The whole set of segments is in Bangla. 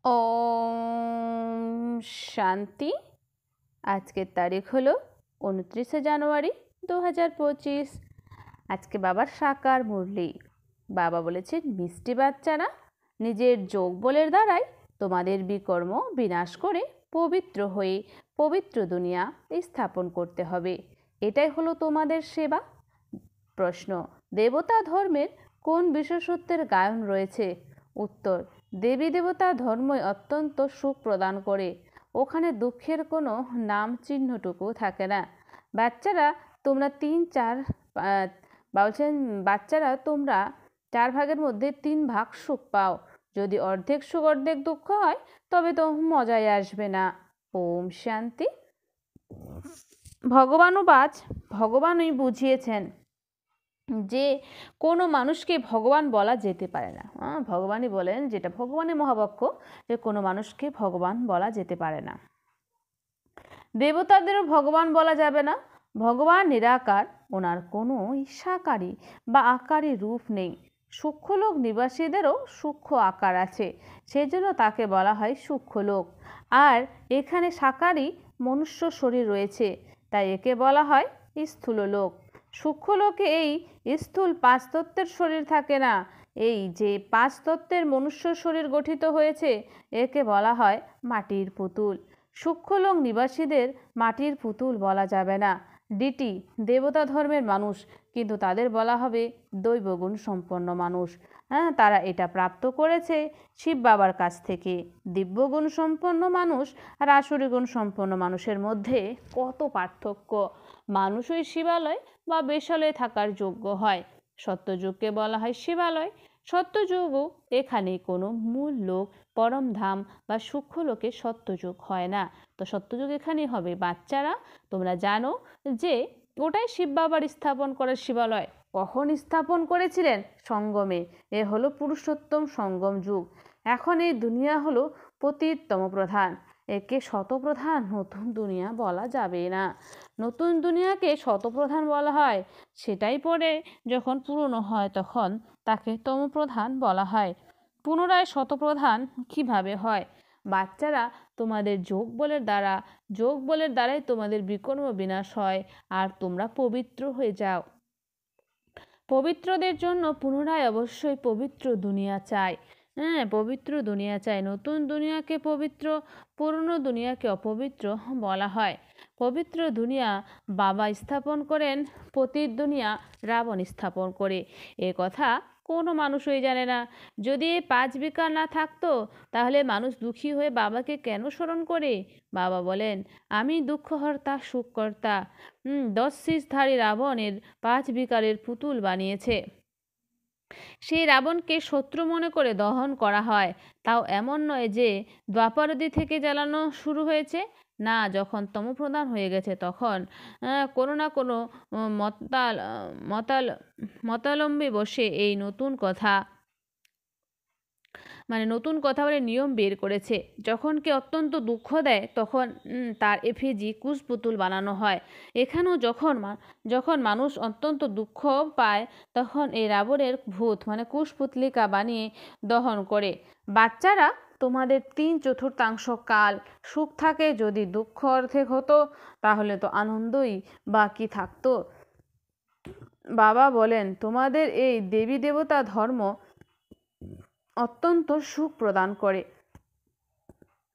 ओम शांति। আজকের তারিখ হলো 29শে জানুয়ারি 2025। আজকে বাবার সাকার মুরলি। বাবা বলেছেন, মিষ্টি বাচ্চারা, নিজের যোগ বলের দ্বারাই তোমাদের বিকর্ম বিনাশ করে পবিত্র হয়ে পবিত্র দুনিয়া স্থাপন করতে হবে। এটাই হলো তোমাদের সেবা। প্রশ্ন, দেবতা ধর্মের কোন বিশেষত্বের গায়ন রয়েছে? উত্তর, দেবী দেবতা ধর্মই অত্যন্ত সুখ প্রদান করে। ওখানে দুঃখের কোনো নাম চিহ্নটুকু থাকে না। বাচ্চারা তোমরা বাচ্চারা তোমরা 4 ভাগের মধ্যে 3 ভাগ সুখ পাও। যদি অর্ধেক সুখ অর্ধেক দুঃখ হয় তবে তো মজাই আসবে না। ওম শান্তি। ভগবানই বুঝিয়েছেন যে কোনো মানুষকে ভগবান বলা যেতে পারে না। ভগবানই বলেন, যেটা ভগবানের মহাবাক্য, যে কোনো মানুষকে ভগবান বলা যেতে পারে না। দেবতাদেরও ভগবান বলা যাবে না। ভগবান নিরাকার, ওনার কোনো সাকারী বা আকারী রূপ নেই। সূক্ষ্মলোক নিবাসীদেরও সূক্ষ্ম আকার আছে, সেজন্য তাকে বলা হয় সূক্ষ্মলোক। আর এখানে সাকারী মনুষ্য শরীর রয়েছে, তাই একে বলা হয় স্থূললোক। সূক্ষ্মলোকে এই স্থূল 5 তত্ত্বের শরীর থাকে না। এই যে 5 তত্ত্বের মনুষ্য শরীর গঠিত হয়েছে, একে বলা হয় মাটির পুতুল। সূক্ষ্মলোক নিবাসীদের মাটির পুতুল বলা যাবে না। ডিটি দেবতা ধর্মের মানুষ, কিন্তু তাদের বলা হবে দৈবগুণ সম্পন্ন মানুষ। তারা এটা প্রাপ্ত করেছে শিব বাবার কাছ থেকে। দিব্যগুণ সম্পন্ন মানুষ আর আসুরি গুণ সম্পন্ন মানুষের মধ্যে কত পার্থক্য! মানুষই শিবালয় বা বেশালয়ে থাকার যোগ্য হয়। সত্যযুগকে বলা হয় শিবালয়। সত্যযুগও এখানে কোনো মূল লোক, পরম ধাম বা সূক্ষ্ম লোকে সত্যযুগ হয় না। তো সত্যযুগ এখানেই হবে। বাচ্চারা তোমরা জানো যে ওটাই শিব বাবার স্থাপন করা শিবালয়। কখন স্থাপন করেছিলেন? সঙ্গমে। এ হলো পুরুষোত্তম সঙ্গম যুগ। এখন এই দুনিয়া হলো পতিততম প্রধান। একে শতপ্রধান নতুন দুনিয়া বলা যাবে না। নতুন দুনিয়াকে শতপ্রধান বলা হয়, সেটাই পরে যখন পুরনো হয় তখন তাকে তমপ্রধান বলা হয়। পুনরায় শতপ্রধান কিভাবে হয়? বাচ্চারা, তোমাদের যোগ বলের দ্বারাই তোমাদের বিকর্ম বিনাশ হয় আর তোমরা পবিত্র হয়ে যাও। পবিত্রদের জন্য পুনরায় অবশ্যই পবিত্র দুনিয়া চাই। পবিত্র দুনিয়া চাই। নতুন দুনিয়াকে পবিত্র, পুরনো দুনিয়াকে অপবিত্র বলা হয়। পবিত্র দুনিয়া বাবা স্থাপন করেন, পতিত দুনিয়া রাবণ স্থাপন করে। এ কথা কোনো মানুষই জানে না। যদি এই 5 বিকার না থাকতো, তাহলে মানুষ দুঃখী হয়ে বাবাকে কেন স্মরণ করে? বাবা বলেন, আমি দুঃখহর্তা, সুখকর্তা। 10 শীষধারী রাবণের 5 বিকারের পুতুল বানিয়েছে। সেই রাবণকে শত্রু মনে করে দহন করা হয়। তাও এমন নয় যে দ্বাপরাদি থেকে জ্বালানো শুরু হয়েছে। না, যখন তমপ্রধান হয়ে গেছে তখন কোনো না কোনো মতালম্বী বসে এই নতুন কথা বলে নিয়ম বের করেছে। যখন কে অত্যন্ত দুঃখ দেয় তখন তার এফিজি কুশপুতুল বানানো হয়। এখানেও যখন মানুষ অত্যন্ত দুঃখ পায় তখন এই রাবণের ভূত কুশপুতলিকা বানিয়ে দহন করে। বাচ্চারা, তোমাদের 3/4 কাল সুখ থাকে। যদি দুঃখ অর্ধেক হতো তাহলে তো আনন্দই বাকি থাকতো। বাবা বলেন, তোমাদের এই দেবী দেবতা ধর্ম অত্যন্ত সুখ প্রদান করে।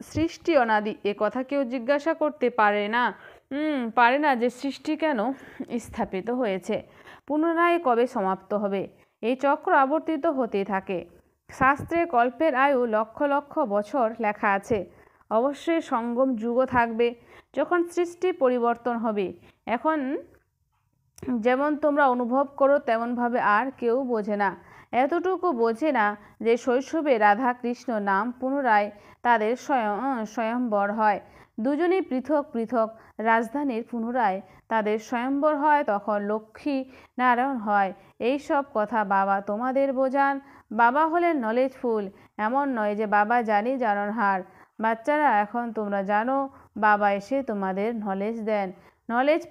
সৃষ্টি অনাদি, এ কথা কেউ জিজ্ঞাসা করতে পারে না যে সৃষ্টি কেন স্থাপিত হয়েছে, পুনরায় কবে সমাপ্ত হবে। এই চক্র আবর্তিত হতে থাকে। শাস্ত্রে কল্পের আয়ু লক্ষ লক্ষ বছর লেখা আছে। অবশ্যই সঙ্গম যুগও থাকবে, যখন সৃষ্টি পরিবর্তন হবে। এখন যেমন তোমরা অনুভব করো তেমনভাবে আর কেউ বোঝে না। এতটুকু বোঝে না যে শৈশবে রাধা কৃষ্ণ নাম পুনরায় তাদের স্বয়ম্বর হয়। দুজনেই পৃথক পৃথক রাজধানীর পুনরায় তাদের স্বয়ম্বর হয়, তখন লক্ষ্মী নারায়ণ হয়। এই সব কথা বাবা তোমাদের বোঝান। বাবা হলেন নলেজফুল। এমন নয় যে বাবা জানার। বাচ্চারা, এখন তোমরা জানো, বাবা এসে তোমাদের নলেজ দেন। নলেজ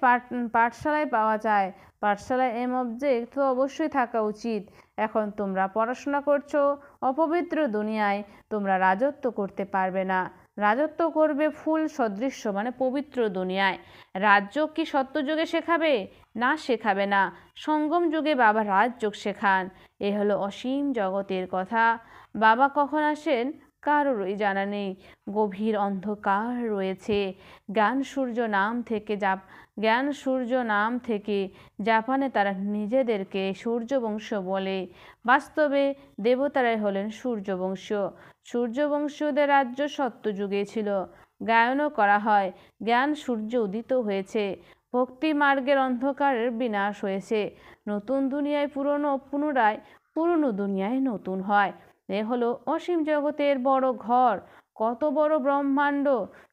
পাঠশালায় পাওয়া যায়। পাঠশালায় অবজেক্ট তো অবশ্যই থাকা উচিত। এখন তোমরা পড়াশোনা করছো, অপবিত্র দুনিয়ায় তোমরা রাজত্ব করতে পারবে না। রাজত্ব করবে ফুল সদৃশ্য মানে পবিত্র দুনিয়ায়। রাজযোগ কি সত্যযুগে শেখাবে? না, শেখাবে না। সঙ্গম যুগে বাবা রাজযোগ শেখান। এ হলো অসীম জগতের কথা। বাবা কখন আসেন কারোরই জানা নেই। গভীর অন্ধকার রয়েছে। জ্ঞান সূর্য নাম থেকে জাপানে তারা নিজেদেরকে সূর্যবংশ বলে। বাস্তবে দেবতারাই হলেন সূর্যবংশীয়। সূর্যবংশীয়দের রাজ্য সত্যযুগে ছিল। গায়নও করা হয়, জ্ঞান সূর্য উদিত হয়েছে, ভক্তি মার্গের অন্ধকারের বিনাশ হয়েছে। নতুন দুনিয়ায় পুনরায় পুরনো দুনিয়ায় নতুন হয়। এ হলো অসীম জগতের বড় ঘর। কত বড় ব্রহ্মাণ্ড!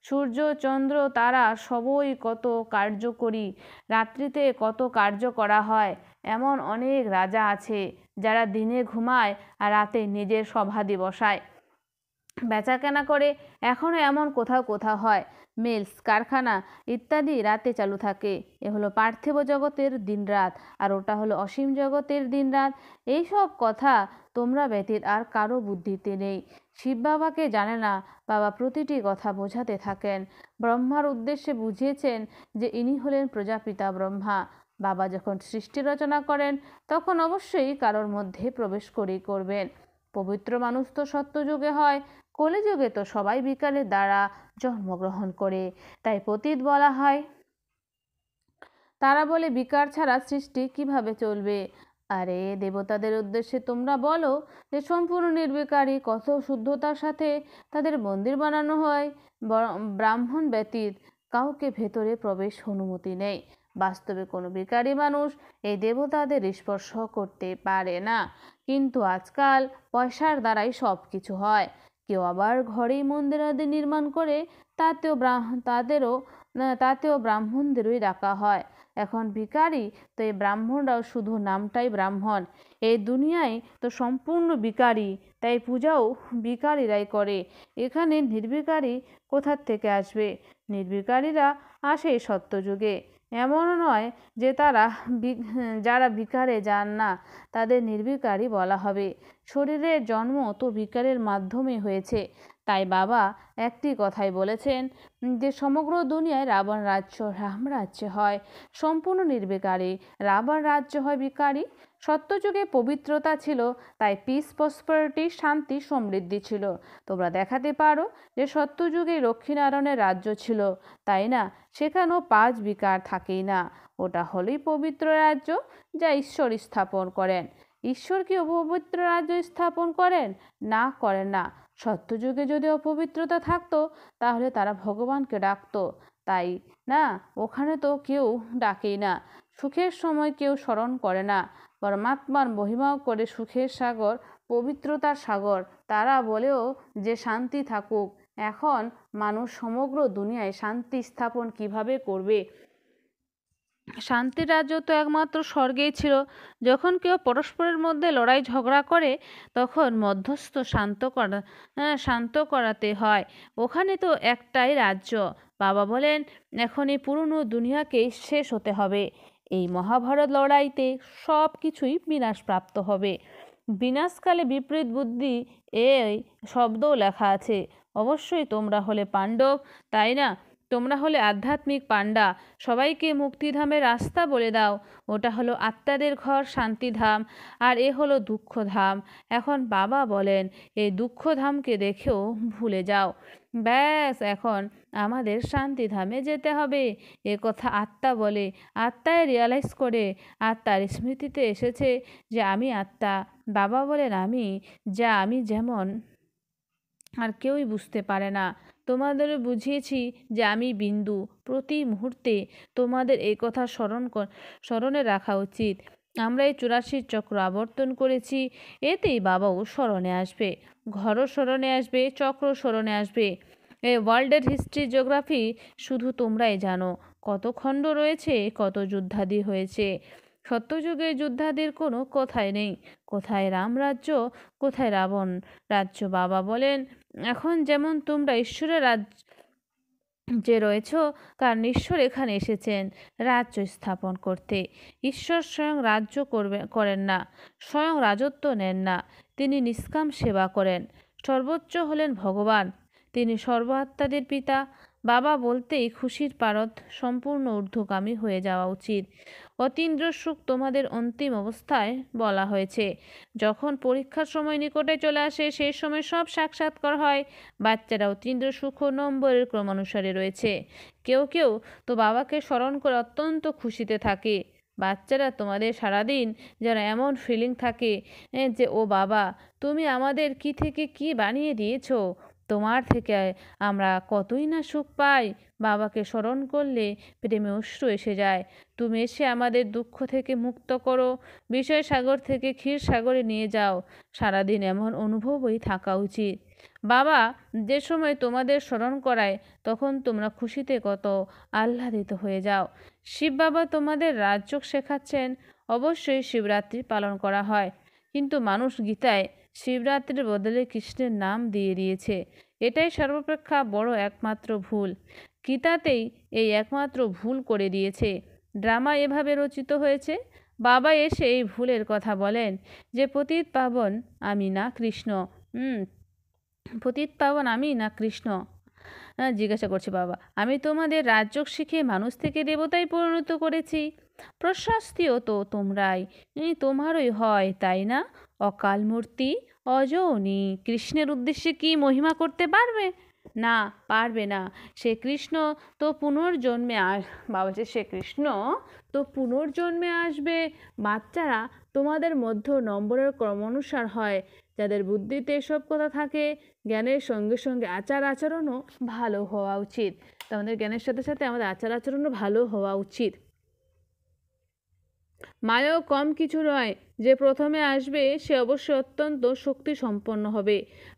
সূর্য, চন্দ্র, তারা সবই কত কার্যকরী। রাত্রিতে কত কার্য করা হয়। এমন অনেক রাজা আছে যারা দিনে ঘুমায় আর রাতে নিজের সমাধি বসায়, বেচাকেনা করে। এখনও এমন কোথাও কোথাও হয়। মিলস, কারখানা ইত্যাদি রাতে চালু থাকে। এ হলো পার্থিব জগতের দিনরাত, আর ওটা হলো অসীম জগতের দিনরাত। এইসব কথা তোমরা ব্যতীত আর কারো বুদ্ধিতে নেই। শিব বাবাকে জানে না। বাবা প্রতিটি কথা বোঝাতে থাকেন। ব্রহ্মার উদ্দেশ্যে বুঝিয়েছেন যে ইনি হলেন প্রজাপিতা ব্রহ্মা। বাবা যখন সৃষ্টি রচনা করেন তখন অবশ্যই কারোর মধ্যে প্রবেশ করেই করবেন। পবিত্র মানুষ তো সত্যযুগে হয়, কলিযুগে তো সবাই বিকারের দ্বারা জন্মগ্রহণ করে। তাই পতিত বলা হয়। তারা বলে বিকার ছাড়া সৃষ্টি কিভাবে চলবে? আরে দেবতাদের উদ্দেশ্যে তোমরা বলো যে সম্পূর্ণ নির্বিকারী, কত শুদ্ধতার সাথে তাদের মন্দির বানানো হয়। ব্রাহ্মণ ব্যতীত কাউকে ভেতরে প্রবেশ অনুমতি নেই। বাস্তবে কোনো বিকারী মানুষ এই দেবতাদের স্পর্শ করতে পারে না। কিন্তু আজকাল পয়সার দ্বারাই সব কিছু হয়। কেউ আবার ঘরেই মন্দির আদি নির্মাণ করে, তাতেও ব্রাহ্মণদেরই ডাকা হয়। এখন ভিখারি তো এই ব্রাহ্মণরাও শুধু নামটাই ব্রাহ্মণ। এই দুনিয়ায় তো সম্পূর্ণ ভিখারি, তাই পূজাও ভিখারিরাই করে। এখানে নির্ভিখারি কোথার থেকে আসবে? নির্ভিখারিরা আসে সত্যযুগে। এমনও নয় যে যারা ভিখারে যান না তাদের নির্ভিখারি বলা হবে। শরীরের জন্ম তো ভিখারের মাধ্যমে হয়েছে। তাই বাবা একটি কথাই বলেছেন যে সমগ্র দুনিয়ায় রাবণ রাজ্য রাম রাজ্য হয় সম্পূর্ণ নির্বিকারী, রাবণ রাজ্য হয় বিকারী। সত্যযুগে পবিত্রতা ছিল, তাই পিস, প্রসপারিটি, শান্তি, সমৃদ্ধি ছিল। তোমরা দেখাতে পারো যে সত্যযুগে লক্ষ্মীনারায়ণের রাজ্য ছিল, তাই না? সেখানেও 5 বিকার থাকেই না। ওটা হলেই পবিত্র রাজ্য যা ঈশ্বর স্থাপন করেন। ঈশ্বর কি অপবিত্র রাজ্য স্থাপন করেন? না, করেন না। সত্যযুগে যদি অপবিত্রতা থাকতো তাহলে তারা ভগবানকে ডাকতো, তাই না? ওখানে তো কেউ ডাকেই না। সুখের সময় কেউ স্মরণ করে না। পরমাত্মার মহিমাও করে সুখের সাগর, পবিত্রতার সাগর। তারা বলেও যে শান্তি থাকুক। এখন মানুষ সমগ্র দুনিয়ায় শান্তি স্থাপন কিভাবে করবে? শান্তির রাজ্য তো একমাত্র স্বর্গেই ছিল। যখন কেউ পরস্পরের মধ্যে লড়াই ঝগড়া করে তখন মধ্যস্থ শান্ত করাতে হয়। ওখানে তো একটাই রাজ্য। বাবা বলেন এখন এই পুরনো দুনিয়াকেই শেষ হতে হবে। এই মহাভারত লড়াইতে সব কিছুই বিনাশপ্রাপ্ত হবে। বিনাশকালে বিপরীত বুদ্ধি এই শব্দও লেখা আছে। অবশ্যই তোমরা হলে পাণ্ডব, তাই না? তোমরা হলে আধ্যাত্মিক পাণ্ডা। সবাইকে মুক্তিধামের রাস্তা বলে দাও। ওটা হলো আত্মাদের ঘর, শান্তিধাম, আর এ হলো দুঃখধাম। এখন বাবা বলেন এই দুঃখধামকে দেখেও ভুলে যাও। ব্যাস, এখন আমাদের শান্তিধামে যেতে হবে। এ কথা আত্মা বলে। আত্মায় রিয়ালাইজ করে, আত্মার স্মৃতিতে এসেছে যে আমি আত্মা। বাবা বলেন আমি যেমন আর কেউই বুঝতে পারে না। তোমাদেরও বুঝিয়েছি যে আমি বিন্দু। প্রতি মুহূর্তে তোমাদের এই কথা স্মরণে রাখা উচিত। আমরা এই 84 চক্র আবর্তন করেছি, এতেই বাবাও স্মরণে আসবে, ঘরও স্মরণে আসবে, চক্র স্মরণে আসবে। এই ওয়ার্ল্ডের হিস্ট্রি, জিওগ্রাফি শুধু তোমরাই জানো। কত খণ্ড রয়েছে, কত যুদ্ধাদি হয়েছে। সত্যযুগে যুদ্ধাদির কোনো কথাই নেই। কোথায় রাম রাজ্য, কোথায় রাবণ রাজ্য? বাবা বলেন এখন যেমন তোমরা ঈশ্বরের যে রয়েছ, কারণ ঈশ্বর এখানে এসেছেন রাজ্য স্থাপন করতে। ঈশ্বর স্বয়ং রাজ্য করেন না, স্বয়ং রাজত্ব নেন না, তিনি নিষ্কাম সেবা করেন। সর্বোচ্চ হলেন ভগবান, তিনি সর্বাত্মাদের পিতা। বাবা বলতেই খুশির পারদ সম্পূর্ণ ঊর্ধ্বগামী হয়ে যাওয়া উচিত। অতীন্দ্র সুখ তোমাদের অন্তিম অবস্থায় বলা হয়েছে। যখন পরীক্ষার সময় নিকটে চলে আসে সেই সময় সব সাক্ষাৎকার হয়। বাচ্চারা অতীন্দ্র সুখ ও নম্বরের ক্রমানুসারে রয়েছে। কেউ কেউ তো বাবাকে স্মরণ করে অত্যন্ত খুশিতে থাকে। বাচ্চারা তোমাদের সারাদিন যেন এমন ফিলিং থাকে যে ও বাবা, তুমি আমাদের কি থেকে কি বানিয়ে দিয়েছো, তোমার থেকে আমরা কতই না সুখ পাই। বাবাকে স্মরণ করলে প্রেমে অশ্রু এসে যায়। তুমি এসে আমাদের দুঃখ থেকে মুক্ত করো, বিষয় সাগর থেকে ক্ষীর সাগরে নিয়ে যাও। সারাদিন এমন অনুভবই থাকা উচিত। বাবা যে সময় তোমাদের স্মরণ করায় তখন তোমরা খুশিতে কত আহ্লাদিত হয়ে যাও। শিব বাবা তোমাদের রাজযোগ শেখাচ্ছেন। অবশ্যই শিবরাত্রি পালন করা হয়, কিন্তু মানুষ গীতায় শিবরাত্রির বদলে কৃষ্ণের নাম দিয়ে দিয়েছে। এটাই সর্বাপেক্ষা বড় একমাত্র ভুল। গীতাতেই এই একমাত্র ভুল করে দিয়েছে। ড্রামা এভাবে রচিত হয়েছে। বাবা এসে এই ভুলের কথা বলেন যে পতিত পাবন আমি না কৃষ্ণ। পতিত পাবন আমি না কৃষ্ণ? জিজ্ঞাসা করছে বাবা, আমি তোমাদের রাজযোগ শিখিয়ে মানুষ থেকে দেবতায় পরিণত করেছি। প্রশস্তিও তো তোমরাই, তোমারই হয়, তাই না? অকাল মূর্তি অযৌনি কৃষ্ণের উদ্দেশ্যে কি মহিমা করতে পারবে? না, পারবে না। সে কৃষ্ণ তো পুনর্জন্মে বাবা যে সে কৃষ্ণ তো পুনর্জন্মে আসবে। বাচ্চারা তোমাদের মধ্যে নম্বরের ক্রমানুসার হয়। যাদের বুদ্ধিতে এসব কথা থাকে, জ্ঞানের সঙ্গে সঙ্গে আচার আচরণও ভালো হওয়া উচিত। তো আমাদের জ্ঞানের সাথে সাথে আমাদের আচার আচরণও ভালো হওয়া উচিত। মায়াও কম কিছু নয়। যে প্রথমে আসবে সে অবশ্যই অত্যন্ত শক্তি সম্পন্ন হবে।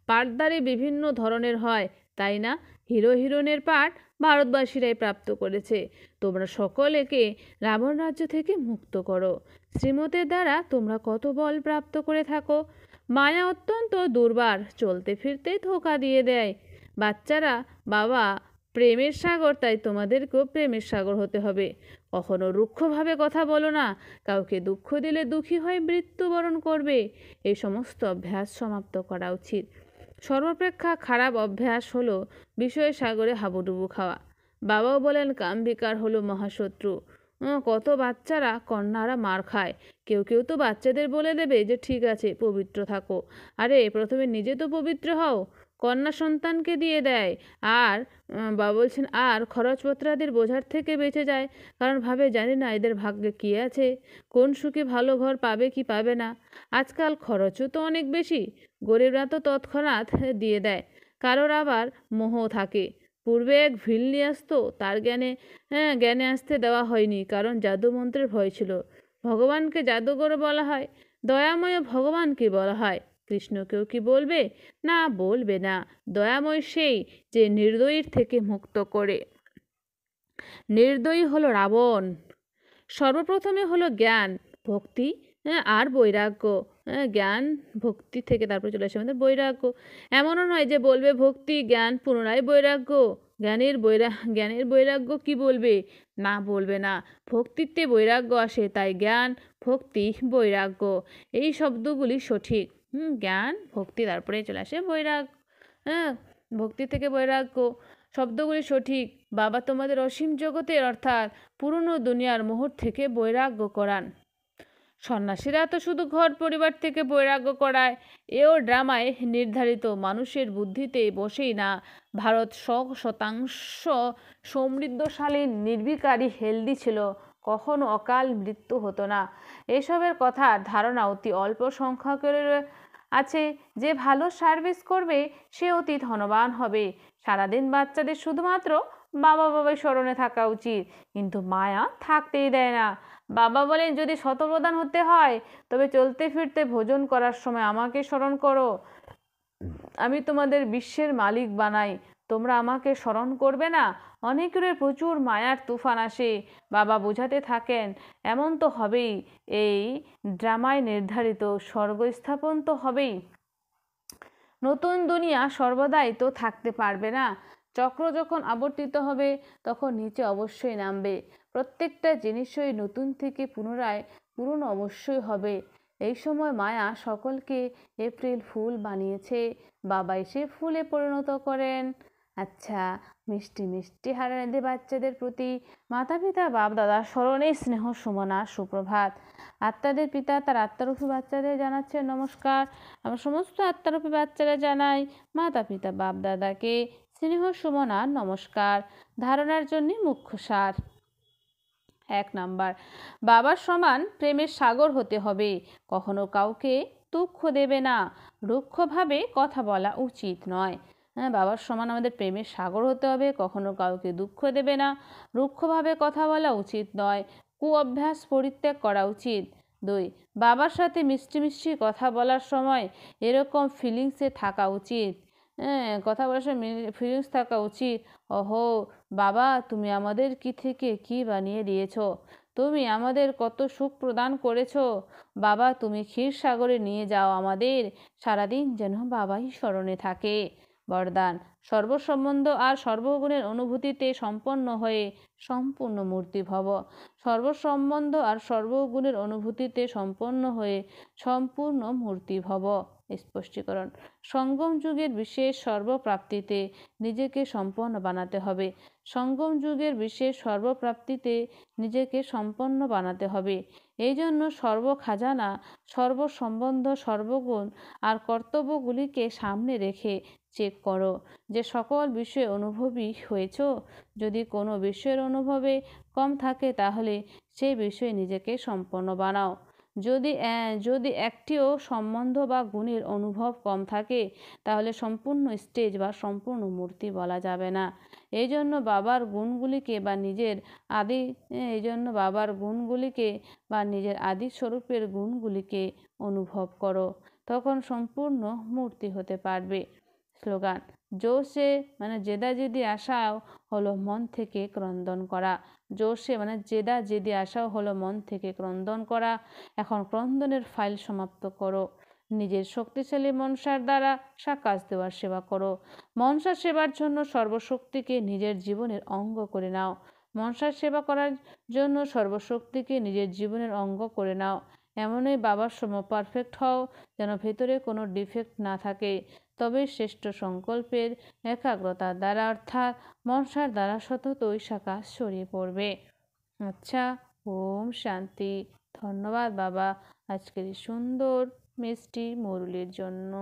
পাঠধারী বিভিন্ন ধরনের হয়, তাই না? হিরো হিরোইনের পাঠ ভারতবাসীরাই প্রাপ্ত করেছে। তোমরা সকলেকে রাবণ রাজ্য থেকে মুক্ত করো। শ্রীমতের দ্বারা তোমরা কত বল প্রাপ্ত করে থাকো। মায়া অত্যন্ত দুর্বার, চলতে ফিরতেই ধোঁকা দিয়ে দেয়। বাচ্চারা, বাবা প্রেমের সাগর, তাই তোমাদেরকেও প্রেমের সাগর হতে হবে। কখনো রুক্ষভাবে কথা বলো না। কাউকে দুঃখ দিলে দুঃখী হয়ে মৃত্যুবরণ করবে। এই সমস্ত অভ্যাস সমাপ্ত করা উচিত। সর্বাপেক্ষা খারাপ অভ্যাস হলো বিষয়ের সাগরে হাবুডুবু খাওয়া। বাবাও বলেন কাম বিকার হলো মহাশত্রু। কত বাচ্চারা কন্যারা মার খায়। কেউ কেউ তো বাচ্চাদের বলে দেবে যে ঠিক আছে পবিত্র থাকো। আরে প্রথমে নিজে তো পবিত্র হও। কন্যা সন্তানকে দিয়ে দেয় আর বাবা বলছেন আর খরচপত্রাদির বোঝার থেকে বেঁচে যায়। কারণ ভাবে জানি না এদের ভাগ্যে কী আছে, কোন সুখে ভালো ঘর পাবে কি পাবে না। আজকাল খরচও তো অনেক বেশি, গরিবরা তো তৎক্ষণাৎ দিয়ে দেয়। কারোর আবার মোহ থাকে। পূর্বে এক ভিল নিয়ে আসতো, তার জ্ঞানে আসতে দেওয়া হয়নি, কারণ জাদুমন্ত্রের ভয় ছিল। ভগবানকে জাদুকর বলা হয়, দয়াময় ভগবানকে বলা হয়। কৃষ্ণকেও কি বলবে? না, বলবে না। দয়াময় সেই যে নির্দয়ীর থেকে মুক্ত করে। নির্দয়ী হলো রাবণ। সর্বপ্রথমে হলো জ্ঞান, ভক্তি আর বৈরাগ্য। জ্ঞান ভক্তি থেকে তারপরে চলে আসে আমাদের বৈরাগ্য। এমনও নয় যে বলবে ভক্তি জ্ঞান পুনরায় বৈরাগ্য। জ্ঞানের বৈরাগ্য কি বলবে? না, বলবে না। ভক্তিতে বৈরাগ্য আসে, তাই জ্ঞান ভক্তি বৈরাগ্য এই শব্দগুলি সঠিক। জ্ঞান ভক্তি তারপরে চলে আসে বৈরাগ্য। ভক্তি থেকে বৈরাগ্য শব্দগুলি সঠিক। বাবা তোমাদের অসীম জগতের অর্থাৎ পুরনো দুনিয়ার মোহর থেকে বৈরাগ্য করান। সন্ন্যাসীরা তো শুধু ঘর পরিবার থেকে বৈরাগ্য করায়, এও ড্রামায় নির্ধারিত। মানুষের বুদ্ধিতে বসেই না। ভারত 100% সমৃদ্ধশালী নির্বিকারী হেলদি ছিল, কখনো অকাল মৃত্যু হতো না। এসবের কথার ধারণা অতি অল্প সংখ্যকের আছে। যে ভালো সার্ভিস করবে সে অতি ধনবান হবে। সারাদিন বাচ্চাদের শুধুমাত্র বাবা বাবাই স্মরণে থাকা উচিত, কিন্তু মায়া থাকতেই দেয় না। বাবা বলেন যদি শতপ্রধান হতে হয় তবে চলতে ফিরতে ভোজন করার সময় আমাকে স্মরণ করো। আমি তোমাদের বিশ্বের মালিক বানাই, তোমরা আমাকে স্মরণ করবে না? অনেকের প্রচুর মায়ার তুফান আসে। বাবা বোঝাতে থাকেন এমন তো হবেই, এই ড্রামায় নির্ধারিত স্বর্গ স্থাপন তো হবেই। নতুন দুনিয়া সর্বদাই তো থাকতে পারবে না। চক্র যখন আবর্তিত হবে তখন নিচে অবশ্যই নামবে। প্রত্যেকটা জিনিসই নতুন থেকে পুনরায় পূরণ অবশ্যই হবে। এই সময় মায়া সকলকে এপ্রিল ফুল বানিয়েছে, বাবা এসে ফুলে পরিণত করেন। আচ্ছা, মিষ্টি মিষ্টি হারানিধি বাচ্চাদের প্রতি মাতা পিতা বাপ দাদা স্মরণে স্নেহ সুমনা সুপ্রভাত। আত্মাদের পিতা তার আত্মারূপী বাচ্চাদের জানাচ্ছে নমস্কার। আমরা সমস্ত আত্মারূপী বাচ্চারা জানাই মাতা পিতা বাপ দাদাকে স্নেহ সুমনার নমস্কার। ধারণার জন্য মুখ্য সার। 1 নাম্বার, বাবার সমান প্রেমের সাগর হতে হবে। কখনো কাউকে দুঃখ দেবে না, রুক্ষভাবে কথা বলা উচিত নয়। বাবার সমান আমাদের প্রেমের সাগর হতে হবে, কখনো কাউকে দুঃখ দেবে না, রুক্ষভাবে কথা বলা উচিত নয়, কু অভ্যাস পরিত্যাগ করা উচিত। 2, বাবার সাথে মিষ্টি মিষ্টি কথা বলার সময় এরকম ফিলিংসে থাকা উচিত। কথা বলার সময় ফিলিংস থাকা উচিত, ওহো বাবা তুমি আমাদের কি থেকে কি বানিয়ে দিয়েছ, তুমি আমাদের কত সুখ প্রদান করেছ, বাবা তুমি ক্ষীরসাগরে নিয়ে যাও আমাদের, সারাদিন যেন বাবাই স্মরণে থাকে। বরদান, সর্বসম্বন্ধ আর সর্বগুণের অনুভূতিতে সম্পন্ন হয়ে সম্পূর্ণ মূর্তি ভব। সর্বসম্বন্ধ আর সর্বগুণের অনুভূতিতে সম্পন্ন হয়ে সম্পূর্ণ মূর্তি ভব। স্পষ্টীকরণ, সঙ্গম যুগের বিশেষ সর্বপ্রাপ্তিতে নিজেকে সম্পন্ন বানাতে হবে। সঙ্গম যুগের বিশেষ সর্বপ্রাপ্তিতে নিজেকে সম্পন্ন বানাতে হবে। এই জন্য সর্বখাজানা, সর্বসম্বন্ধ, সর্বগুণ আর কর্তব্যগুলিকে সামনে রেখে চেক করো যে সকল বিষয়ে অনুভবী হয়েছ। যদি কোনো বিষয়ের অনুভবে কম থাকে তাহলে সেই বিষয়ে নিজেকে সম্পন্ন বানাও। যদি একটিও সম্বন্ধ বা গুণের অনুভব কম থাকে তাহলে সম্পূর্ণ স্টেজ বা সম্পূর্ণ মূর্তি বলা যাবে না। এই জন্য বাবার গুণগুলিকে বা নিজের আদি স্বরূপের গুণগুলিকে অনুভব করো, তখন সম্পূর্ণ মূর্তি হতে পারবে। স্লোগান, জোশে মানে জেদাজেদি আশাও হলো মন থেকে ক্রন্দন করা। জোশে মানে জেদাজেদি আশাও হলো মন থেকে ক্রন্দন করা। এখন ক্রন্দনের ফাইল সমাপ্ত করো। নিজের শক্তিশালী মনসার দ্বারা সাকাশ দেওয়ার সেবা করো। মনসার সেবার জন্য সর্বশক্তিকে নিজের জীবনের অঙ্গ করে নাও। মনসার সেবা করার জন্য সর্বশক্তিকে নিজের জীবনের অঙ্গ করে নাও। এমনই বাবার সম পারফেক্ট হও যেন ভেতরে কোনো ডিফেক্ট না থাকে। তবে শ্রেষ্ঠ সংকল্পের একাগ্রতার দ্বারা অর্থাৎ মনসার দ্বারা সততই সাকাশ ছড়িয়ে পড়বে। আচ্ছা, ওম শান্তি। ধন্যবাদ বাবা আজকের এই সুন্দর মিষ্টি মুরলির জন্য।